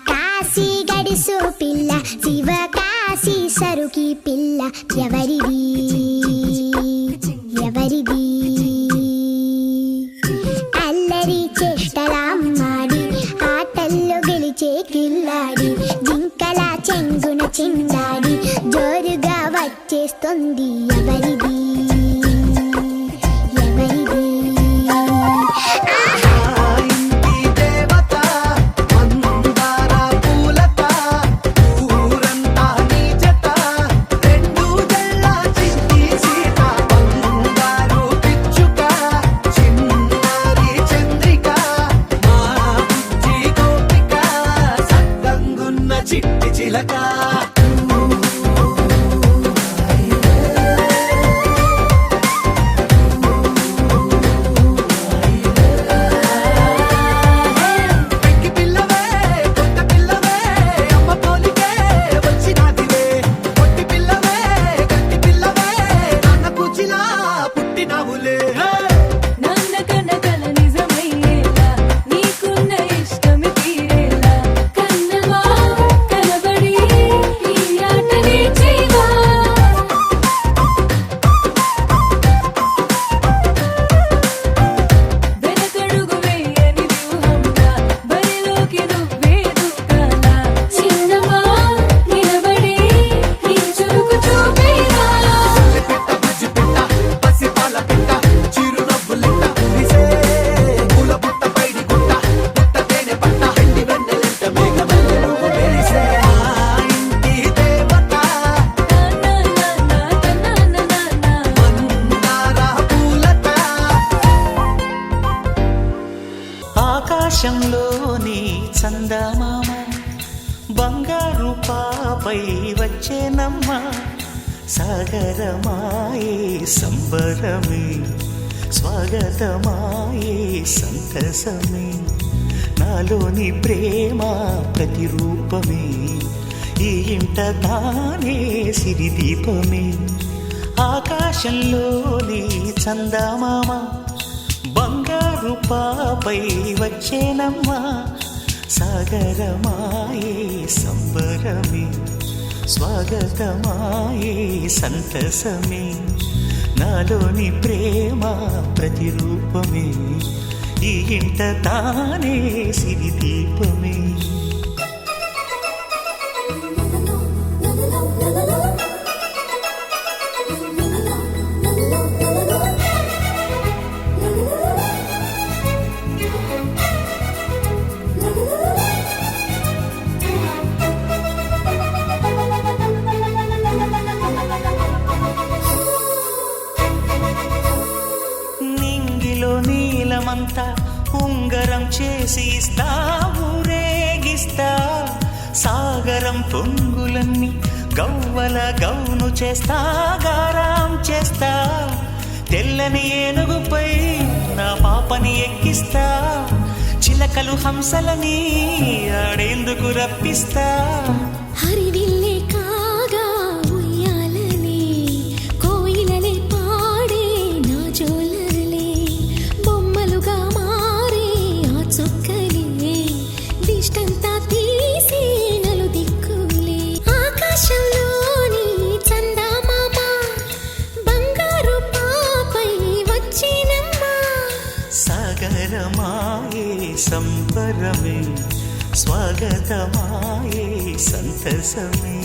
కాశీ గడిసు పిల్ల శివకాశీ సరుకి పిల్ల ఎవరిది ఎవరిది అల్లరి చేష్టలామ్మాడి ఆటల్లో గెలిచే కిల్లాడి జింకల చెంగున చిందాడి జోరుగా వచ్చేస్తుంది ఎవరిది ఎవరిది ఆకాశంలోని చందమామ బంగారు పాపై వచ్చేనమ్మ సాగరమాయే సంబరమే స్వాగతమాయే సంతసమే నాలోని ప్రేమ ప్రతిరూపమే ఈ ఇంట తానే సిరిదీపమే ఆకాశంలోని చందమామ బంగారు పాపై వచ్చేనమ్మా సాగరమాయే సంబరమే స్వాగతమాయే సంతసమే నాలోని ప్రేమ ప్రతిరూపమే ఈ ఇంట తానే సిరిదీపమే నీలమంతా ఉంగరం చేసి ఇస్తా ఊరేగిస్తా సాగరం పొంగులన్నీ గవ్వల గౌను చేస్తా గారాం చేస్తా తెల్లని ఏనుగుపై నా పాపని ఎక్కిస్తా చిలకలు హంసలని ఆడేందుకు రప్పిస్తా హరివిల్లే కాగా ఉయ్యాలనే కోయిలనే పాడే నా జోలలే బొమ్మలుగా మారే ఆ చుక్కలే దిష్టంతా తీసి నలు దిక్కులే ఆకాశంలోని చందమామ బంగారు పాపై వచ్చినమ్మా సాగరమాయే సంబరమే స్వాగతమాయే సంతసమే